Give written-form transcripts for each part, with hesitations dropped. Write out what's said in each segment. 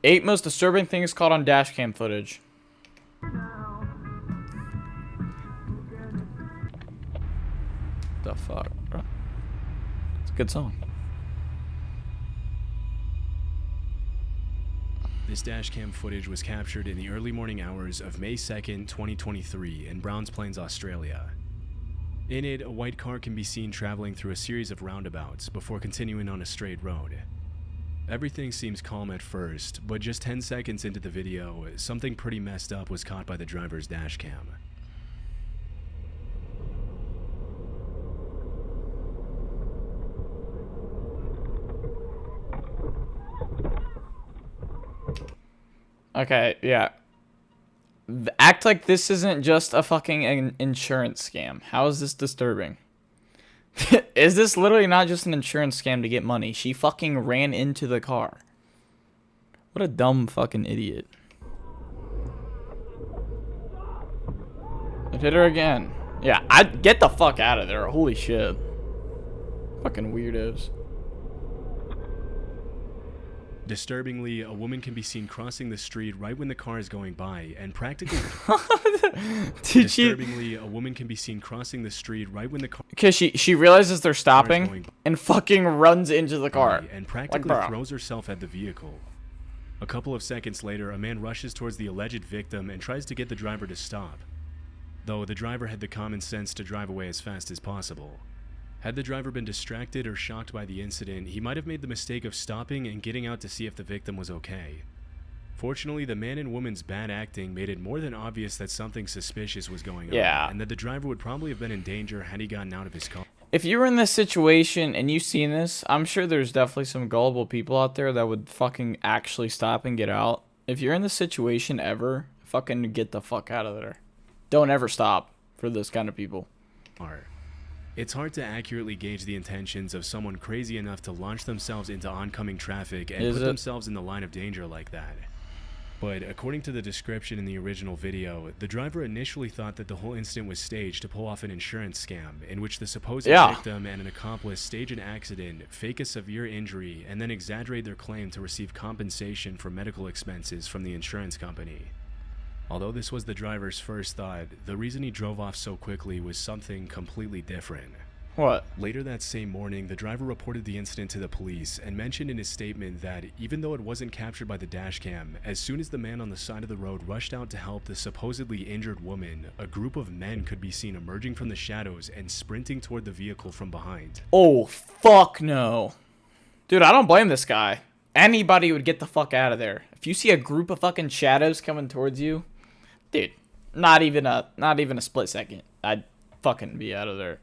8 most disturbing things caught on dashcam footage. The fuck, bro? It's a good song. This dashcam footage was captured in the early morning hours of May 2nd, 2023 in Browns Plains, Australia. In it, a white car can be seen traveling through a series of roundabouts before continuing on a straight road. Everything seems calm at first, but just 10 seconds into the video, something pretty messed up was caught by the driver's dashcam. Okay, yeah. Act like this isn't just a fucking insurance scam. How is this disturbing? Is this literally not just an insurance scam to get money? She fucking ran into the car. What a dumb fucking idiot. It hit her again. Yeah, I'd get the fuck out of there. Holy shit. Fucking weirdos. Disturbingly, a woman can be seen crossing the street right when the car is going by, and practically... Disturbingly, a woman can be seen crossing the street right when the car... Because she realizes they're stopping and fucking runs into the car. And practically throws herself at the vehicle. A couple of seconds later, a man rushes towards the alleged victim and tries to get the driver to stop. Though the driver had the common sense to drive away as fast as possible. Had the driver been distracted or shocked by the incident, he might have made the mistake of stopping and getting out to see if the victim was okay. Fortunately, the man and woman's bad acting made it more than obvious that something suspicious was going on, and that the driver would probably have been in danger had he gotten out of his car. If you were in this situation and you've seen this, I'm sure there's definitely some gullible people out there that would fucking actually stop and get out. If you're in this situation ever, fucking get the fuck out of there. Don't ever stop for this kind of people. It's hard to accurately gauge the intentions of someone crazy enough to launch themselves into oncoming traffic and put themselves in the line of danger like that. But according to the description in the original video, the driver initially thought that the whole incident was staged to pull off an insurance scam in which the supposed victim and an accomplice stage an accident, fake a severe injury, and then exaggerate their claim to receive compensation for medical expenses from the insurance company. Although this was the driver's first thought, the reason he drove off so quickly was something completely different. What? Later that same morning, the driver reported the incident to the police and mentioned in his statement that even though it wasn't captured by the dashcam, as soon as the man on the side of the road rushed out to help the supposedly injured woman, a group of men could be seen emerging from the shadows and sprinting toward the vehicle from behind. Oh, fuck no. Dude, I don't blame this guy. Anybody would get the fuck out of there. If you see a group of fucking shadows coming towards you, dude, not even a split second. I'd fucking be out of there.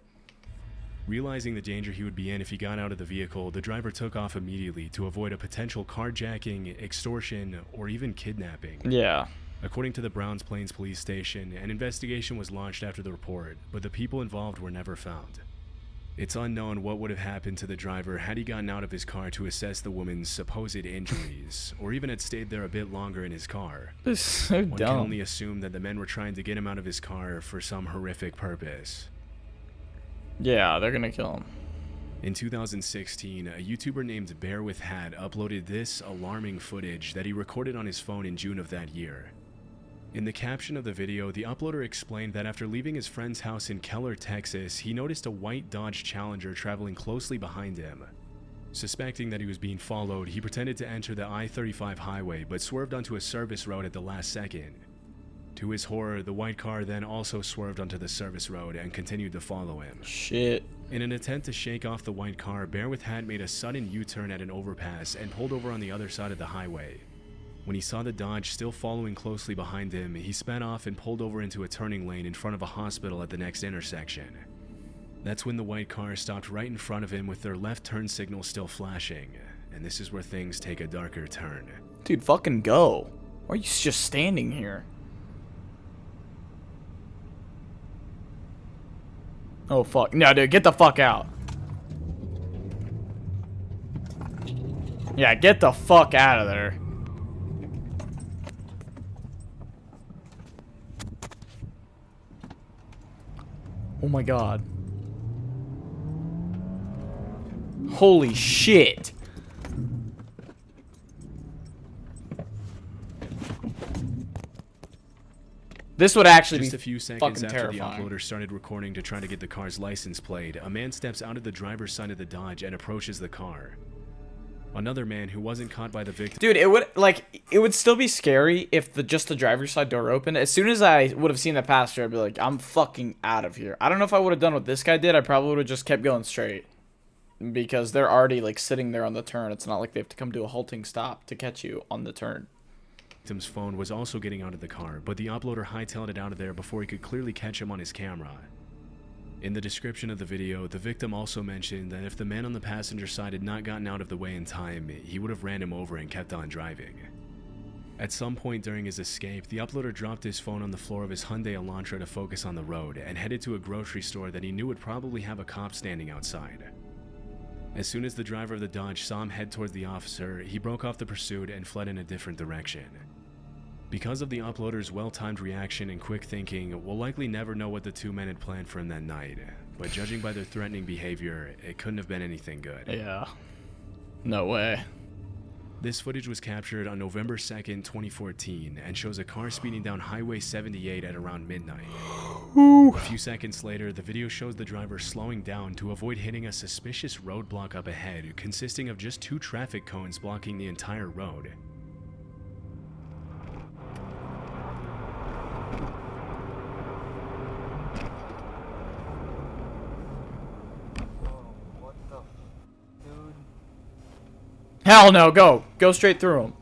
Realizing the danger he would be in if he got out of the vehicle, the driver took off immediately to avoid a potential carjacking, extortion, or even kidnapping. Yeah. According to the Browns Plains police station, an investigation was launched after the report, but the people involved were never found. It's unknown what would have happened to the driver had he gotten out of his car to assess the woman's supposed injuries, or even had stayed there a bit longer in his car. This is so dumb. One can only assume that the men were trying to get him out of his car for some horrific purpose. Yeah, they're gonna kill him. In 2016, a YouTuber named Bear with Hat uploaded this alarming footage that he recorded on his phone in June of that year. In the caption of the video, the uploader explained that after leaving his friend's house in Keller, Texas, he noticed a white Dodge Challenger traveling closely behind him. Suspecting that he was being followed, he pretended to enter the I-35 highway, but swerved onto a service road at the last second. To his horror, the white car then also swerved onto the service road and continued to follow him. Shit. In an attempt to shake off the white car, Bear with Hat made a sudden U-turn at an overpass and pulled over on the other side of the highway. When he saw the Dodge still following closely behind him, he sped off and pulled over into a turning lane in front of a hospital at the next intersection. That's when the white car stopped right in front of him with their left turn signal still flashing, and this is where things take a darker turn. Dude, fucking go. Why are you just standing here? Oh, fuck. No, dude, get the fuck out. Yeah, get the fuck out of there. Oh my god. Holy shit. This would actually Just be a few seconds fucking after terrifying. the uploader started recording to try to get the car's license plate, a man steps out of the driver's side of the Dodge and approaches the car. Another man who wasn't caught by the victim. Dude, it would still be scary if just the driver's side door opened. As soon as I would have seen the passenger, I'd be like, I'm fucking out of here. I don't know if I would have done what this guy did. I probably would have just kept going straight. Because they're already, like, sitting there on the turn. It's not like they have to come to a halting stop to catch you on the turn. Victim's phone was also getting out of the car, but the uploader hightailed it out of there before he could clearly catch him on his camera. In the description of the video, the victim also mentioned that if the man on the passenger side had not gotten out of the way in time, he would have ran him over and kept on driving. At some point during his escape, the uploader dropped his phone on the floor of his Hyundai Elantra to focus on the road and headed to a grocery store that he knew would probably have a cop standing outside. As soon as the driver of the Dodge saw him head towards the officer, he broke off the pursuit and fled in a different direction. Because of the uploader's well-timed reaction and quick thinking, we'll likely never know what the two men had planned for him that night, but judging by their threatening behavior, it couldn't have been anything good. Yeah. No way. This footage was captured on November 2nd, 2014, and shows a car speeding down Highway 78 at around midnight. A few seconds later, the video shows the driver slowing down to avoid hitting a suspicious roadblock up ahead, consisting of just 2 traffic cones blocking the entire road. Hell no, go. Go straight through him.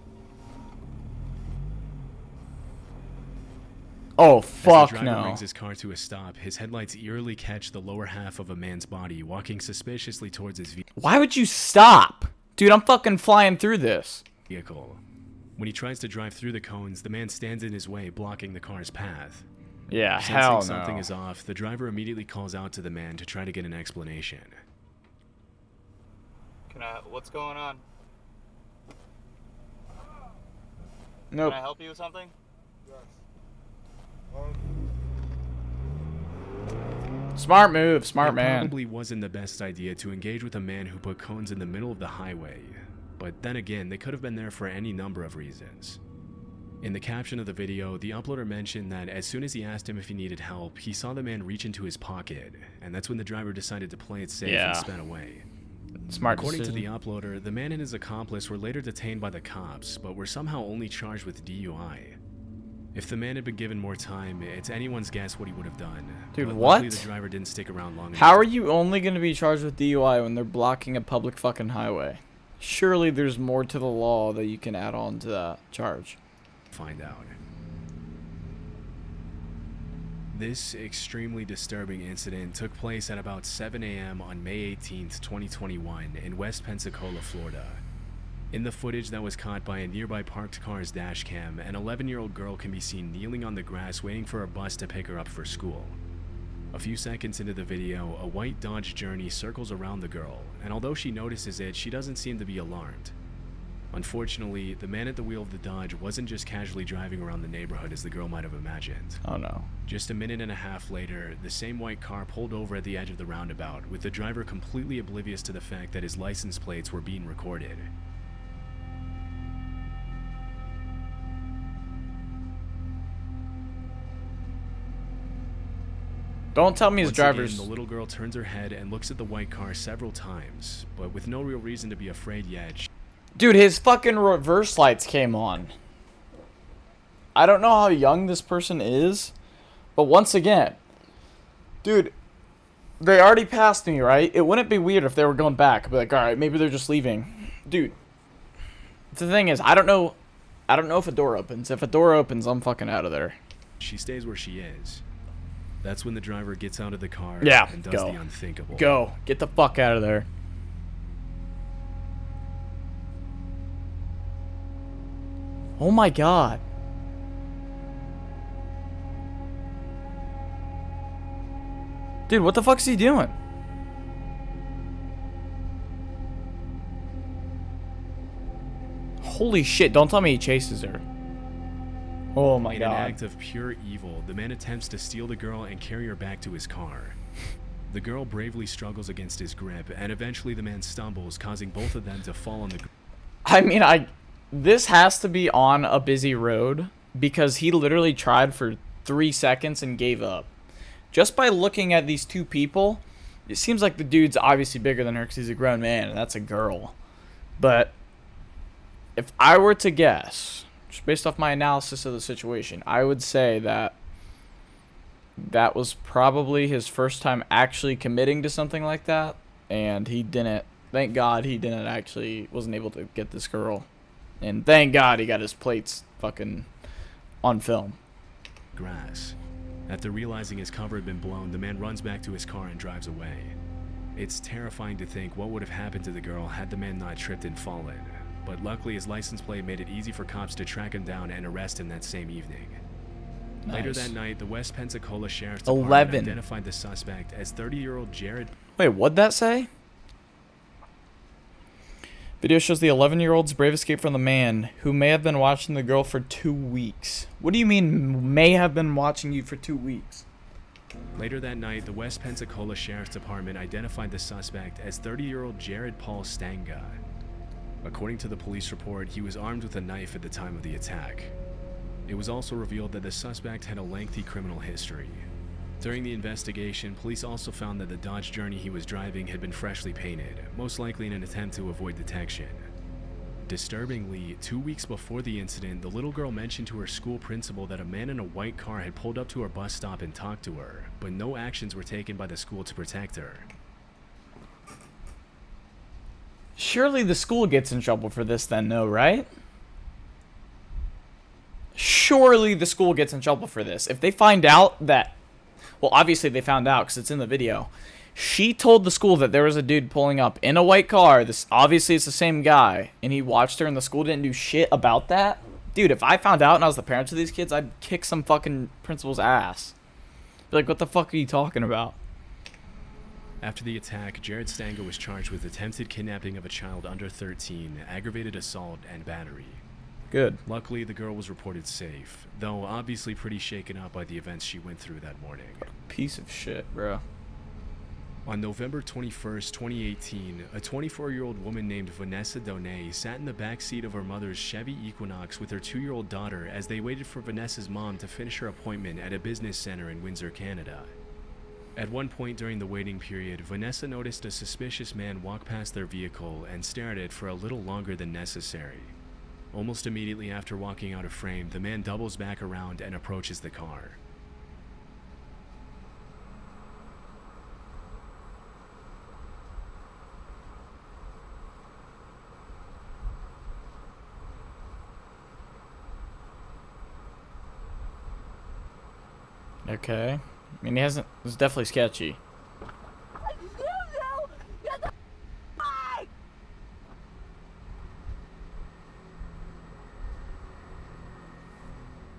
Oh, fuck As the driver no. brings his car to a stop, his headlights eerily catch the lower half of a man's body walking suspiciously towards his Why would you stop? Dude, I'm fucking flying through this. vehicle. When he tries to drive through the cones, the man stands in his way, blocking the car's path. Yeah, Sensing hell no. something is off, the driver immediately calls out to the man to try to get an explanation. What's going on? Nope. Can I help you with something? Smart move, smart It man. probably wasn't the best idea to engage with a man who put cones in the middle of the highway, but then again, they could have been there for any number of reasons. In the caption of the video, the uploader mentioned that as soon as he asked him if he needed help, he saw the man reach into his pocket, and that's when the driver decided to play it safe and sped away. Smart According decision. to the uploader, the man and his accomplice were later detained by the cops, but were somehow only charged with DUI. If the man had been given more time, it's anyone's guess what he would have done. Dude, but what? luckily the driver didn't stick around long enough. How are you only going to be charged with DUI when they're blocking a public fucking highway? Surely there's more to the law that you can add on to that charge. Find out. This extremely disturbing incident took place at about 7 a.m. on May 18th, 2021 in West Pensacola, Florida. In the footage that was caught by a nearby parked car's dash cam, an 11-year-old girl can be seen kneeling on the grass waiting for a bus to pick her up for school. A few seconds into the video, a white Dodge Journey circles around the girl, and although she notices it, she doesn't seem to be alarmed. Unfortunately, the man at the wheel of the Dodge wasn't just casually driving around the neighborhood as the girl might have imagined. Oh no. Just a minute and a half later, the same white car pulled over at the edge of the roundabout, with the driver completely oblivious to the fact that his license plates were being recorded. Don't tell me his Once driver's... again, the little girl turns her head and looks at the white car several times, but with no real reason to be afraid yet. Dude, his fucking reverse lights came on. I don't know how young this person is, but once again, dude, they already passed me, right? It wouldn't be weird if they were going back. I'd be like, all right, maybe they're just leaving. Dude, the thing is, I don't know if a door opens. If a door opens, I'm fucking out of there. She stays where she is. That's when the driver gets out of the car Yeah, and does go. the unthinkable. Go. Get the fuck out of there. Oh my god. Dude, what the fuck is he doing? Holy shit, don't tell me he chases her. Oh my In an god. act of pure evil, the man attempts to steal the girl and carry her back to his car. The girl bravely struggles against his grip, and eventually the man stumbles, causing both of them to fall on the ground. I mean, this has to be on a busy road because he literally tried for 3 seconds and gave up. Just by looking at these two people, it seems like the dude's obviously bigger than her because he's a grown man and that's a girl. But if I were to guess, just based off my analysis of the situation, I would say that that was probably his first time actually committing to something like that, and he didn't. Thank God he didn't actually wasn't able to get this girl, and thank God he got his plates fucking on film. Grass. After realizing his cover had been blown, the man runs back to his car and drives away. It's terrifying to think what would have happened to the girl had the man not tripped and fallen, but luckily his license plate made it easy for cops to track him down and arrest him that same evening. Nice. Later that night, the West Pensacola Sheriff's Department 11. identified the suspect as 30-year-old Jared. Wait, what'd that say? Video shows the 11-year-old's brave escape from the man who may have been watching the girl for 2 weeks. What do you mean, may have been watching you for 2 weeks? Later that night, the West Pensacola Sheriff's Department identified the suspect as 30-year-old Jared Paul Stanga. According to the police report, he was armed with a knife at the time of the attack. It was also revealed that the suspect had a lengthy criminal history. During the investigation, police also found that the Dodge Journey he was driving had been freshly painted, most likely in an attempt to avoid detection. Disturbingly, 2 weeks before the incident, the little girl mentioned to her school principal that a man in a white car had pulled up to her bus stop and talked to her, but no actions were taken by the school to protect her. Surely the school gets in trouble for this then, no, right? Surely the school gets in trouble for this. If they find out that... Well, obviously they found out because it's in the video. She told the school that there was a dude pulling up in a white car. This obviously it's the same guy, and he watched her, and the school didn't do shit about that. Dude, if I found out and I was the parents of these kids, I'd kick some fucking principal's ass. Be like, what the fuck are you talking about? After the attack, Jared Stanga was charged with attempted kidnapping of a child under 13, aggravated assault, and battery. Good. Luckily, the girl was reported safe, though obviously pretty shaken up by the events she went through that morning. Piece of shit, bro. On November 21st, 2018, a 24-year-old woman named Vanessa Donay sat in the back seat of her mother's Chevy Equinox with her 2-year-old daughter as they waited for Vanessa's mom to finish her appointment at a business center in Windsor, Canada. At one point during the waiting period, Vanessa noticed a suspicious man walk past their vehicle and stare at it for a little longer than necessary. Almost immediately after walking out of frame, the man doubles back around and approaches the car. Okay. I mean, he hasn't... It's definitely sketchy.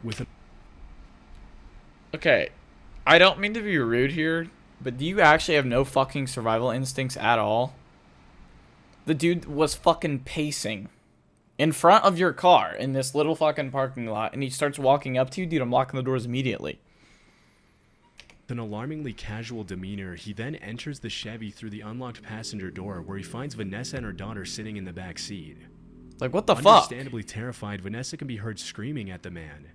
With a Okay. I don't mean to be rude here, but do you actually have no fucking survival instincts at all? The dude was fucking pacing in front of your car in this little fucking parking lot, and he starts walking up to you. Dude, I'm locking the doors immediately. With an alarmingly casual demeanor, he then enters the Chevy through the unlocked passenger door where he finds Vanessa and her daughter sitting in the back seat. Like, what the fuck? Understandably terrified, Vanessa can be heard screaming at the man.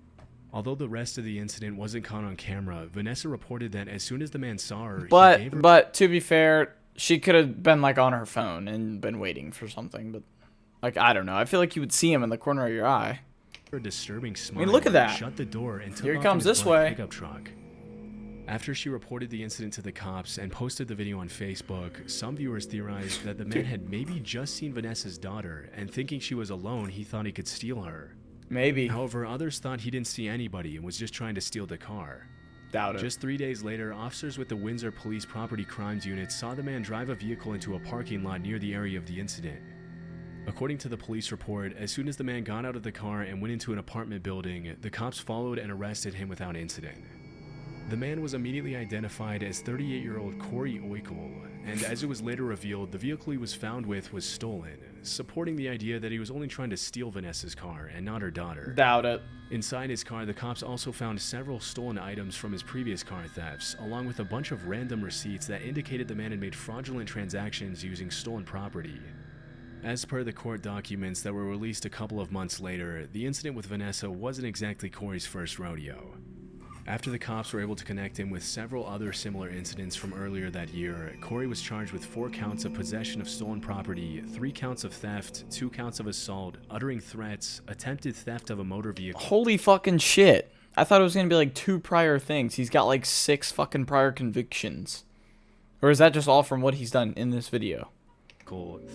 Although the rest of the incident wasn't caught on camera, Vanessa reported that as soon as the man saw her, he gave her... But to be fair, she could have been like on her phone and been waiting for something. But like, I don't know. I feel like you would see him in the corner of your eye. A disturbing smile. I mean, look at that. Shut the door and took Here he off comes in his this black way. pickup truck. After she reported the incident to the cops and posted the video on Facebook, some viewers theorized that the man had maybe just seen Vanessa's daughter, and thinking she was alone, he thought he could steal her. Maybe. However, others thought he didn't see anybody and was just trying to steal the car. Doubt it. Just 3 days later, officers with the Windsor Police Property Crimes Unit saw the man drive a vehicle into a parking lot near the area of the incident. According to the police report, as soon as the man got out of the car and went into an apartment building, the cops followed and arrested him without incident. The man was immediately identified as 38-year-old Corey Oikel, and as it was later revealed, the vehicle he was found with was stolen, supporting the idea that he was only trying to steal Vanessa's car and not her daughter. Doubt it. Inside his car, the cops also found several stolen items from his previous car thefts, along with a bunch of random receipts that indicated the man had made fraudulent transactions using stolen property. As per the court documents that were released a couple of months later, the incident with Vanessa wasn't exactly Corey's first rodeo. After the cops were able to connect him with several other similar incidents from earlier that year, Corey was charged with 4 counts of possession of stolen property, 3 counts of theft, 2 counts of assault, uttering threats, attempted theft of a motor vehicle. Holy fucking shit. I thought it was gonna be like 2 prior things. He's got like 6 fucking prior convictions. Or is that just all from what he's done in this video?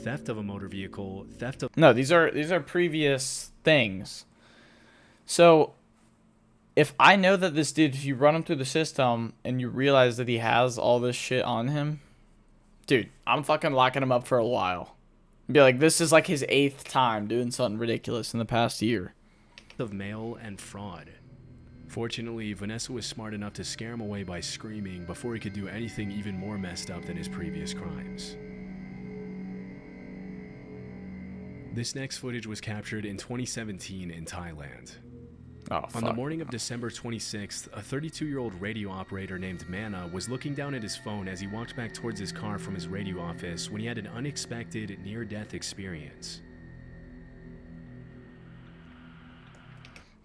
Theft of a motor vehicle, theft of... No, these are previous things. So, if I know that this dude, if you run him through the system and you realize that he has all this shit on him, dude, I'm fucking locking him up for a while. Be like, this is like his 8th time doing something ridiculous in the past year. Of mail and fraud. Fortunately, Vanessa was smart enough to scare him away by screaming before he could do anything even more messed up than his previous crimes. This next footage was captured in 2017 in Thailand. Oh, fuck. On the morning of December 26th, a 32-year-old radio operator named Mana was looking down at his phone as he walked back towards his car from his radio office when he had an unexpected near-death experience.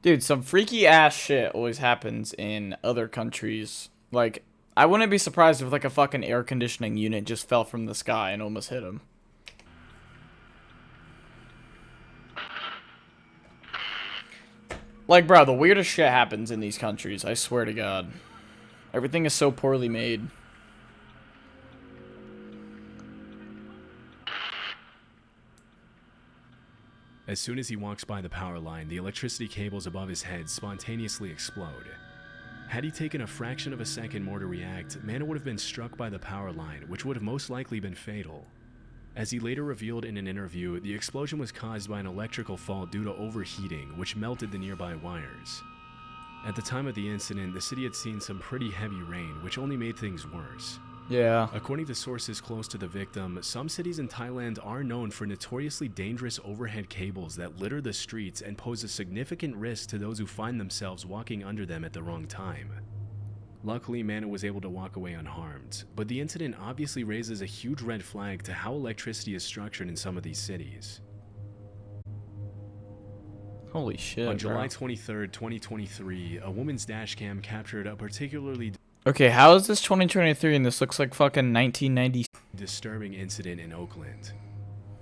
Dude, some freaky ass shit always happens in other countries. Like, I wouldn't be surprised if like a fucking air conditioning unit just fell from the sky and almost hit him. Like, bro, the weirdest shit happens in these countries, I swear to God. Everything is so poorly made. As soon as he walks by the power line, the electricity cables above his head spontaneously explode. Had he taken a fraction of a second more to react, Mana would have been struck by the power line, which would have most likely been fatal. As he later revealed in an interview, the explosion was caused by an electrical fault due to overheating, which melted the nearby wires. At the time of the incident, the city had seen some pretty heavy rain, which only made things worse. Yeah. According to sources close to the victim, some cities in Thailand are known for notoriously dangerous overhead cables that litter the streets and pose a significant risk to those who find themselves walking under them at the wrong time. Luckily, Mana was able to walk away unharmed, but the incident obviously raises a huge red flag to how electricity is structured in some of these cities. Holy shit, On bro. July 23rd, 2023, a woman's dashcam captured a particularly Okay, how is this 2023 and this looks like fucking 1990? disturbing incident in Oakland.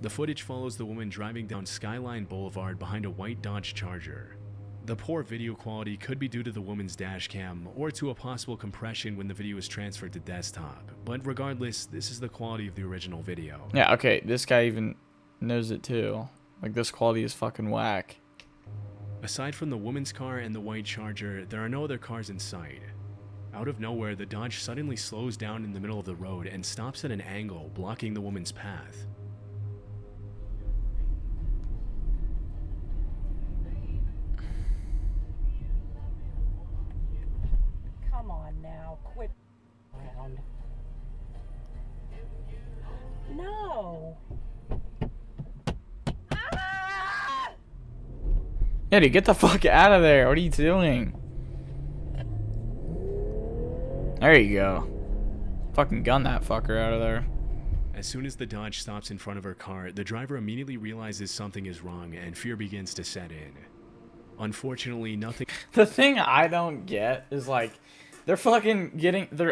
The footage follows the woman driving down Skyline Boulevard behind a white Dodge Charger. The poor video quality could be due to the woman's dashcam or to a possible compression when the video is transferred to desktop, but regardless, this is the quality of the original video. Yeah, okay, this guy even knows it too. Like, this quality is fucking whack. Aside from the woman's car and the white Charger, there are no other cars in sight. Out of nowhere, the Dodge suddenly slows down in the middle of the road and stops at an angle, blocking the woman's path. Come on now, quit around. No. Ah! Yeah, dude, get the fuck out of there. What are you doing? There you go. Fucking gun that fucker out of there. As soon as the Dodge stops in front of her car, the driver immediately realizes something is wrong and fear begins to set in. Unfortunately, nothing... The thing I don't get is like, they're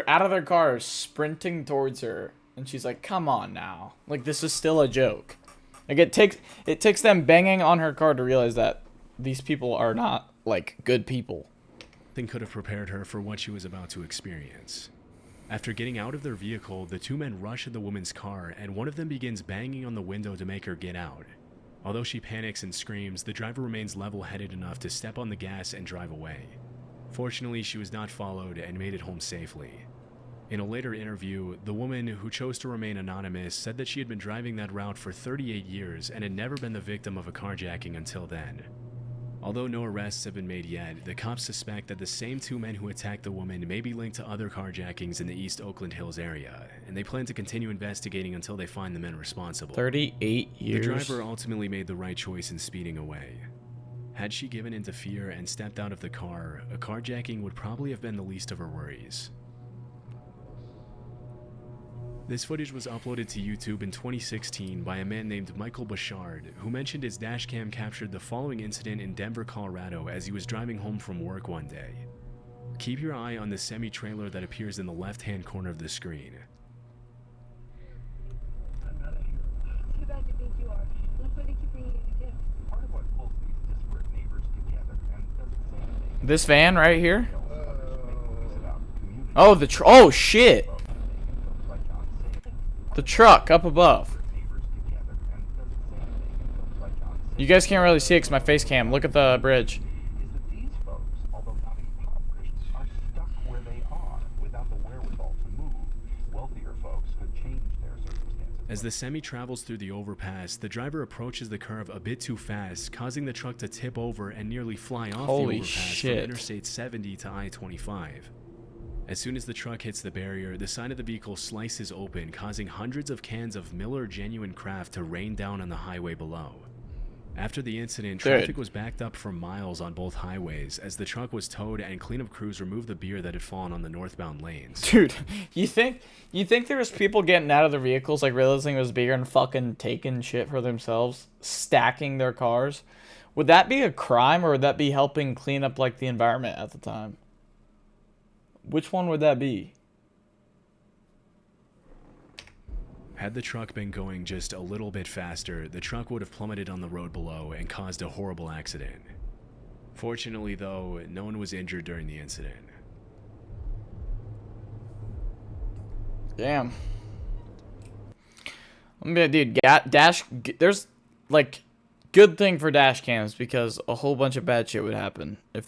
out of their cars sprinting towards her. And she's like, come on now. Like, this is still a joke. Like, it takes them banging on her car to realize that these people are not, like, good people. could have prepared her for what she was about to experience. After getting out of their vehicle, the two men rush at the woman's car, and one of them begins banging on the window to make her get out. Although she panics and screams, the driver remains level-headed enough to step on the gas and drive away. Fortunately, she was not followed and made it home safely. In a later interview, the woman, who chose to remain anonymous, said that she had been driving that route for 38 years and had never been the victim of a carjacking until then. Although no arrests have been made yet, the cops suspect that the same two men who attacked the woman may be linked to other carjackings in the East Oakland Hills area, and they plan to continue investigating until they find the men responsible. 38 years. The driver ultimately made the right choice in speeding away. Had she given in to fear and stepped out of the car, a carjacking would probably have been the least of her worries. This footage was uploaded to YouTube in 2016 by a man named Michael Bouchard, who mentioned his dashcam captured the following incident in Denver, Colorado as he was driving home from work one day. Keep your eye on the semi-trailer that appears in the left-hand corner of the screen. Too bad you think you are. Looks like they keep bringing you the gift. Part of what pulls these disparate neighbors together and does the same thing. This van right here? Community. Oh, oh shit! The truck up above. You guys can't really see it because my face cam. Look at the bridge. Is that these folks, although not impoverished, are stuck where they are without the wherewithal to move. Wealthier folks could change their circumstances. As the semi travels through the overpass, the driver approaches the curve a bit too fast, causing the truck to tip over and nearly fly off Holy the overpass shit. from Interstate 70 to I-25. As soon as the truck hits the barrier, the side of the vehicle slices open, causing hundreds of cans of Miller Genuine Craft to rain down on the highway below. After the incident, traffic was backed up for miles on both highways as the truck was towed and cleanup crews removed the beer that had fallen on the northbound lanes. Dude, you think there was people getting out of their vehicles, like realizing it was beer and fucking taking shit for themselves, stacking their cars? Would that be a crime, or would that be helping clean up like the environment at the time? Which one would that be? Had the truck been going just a little bit faster, the truck would have plummeted on the road below and caused a horrible accident. Fortunately, though, no one was injured during the incident. Damn. Dude, there's like good thing for dash cams because a whole bunch of bad shit would happen if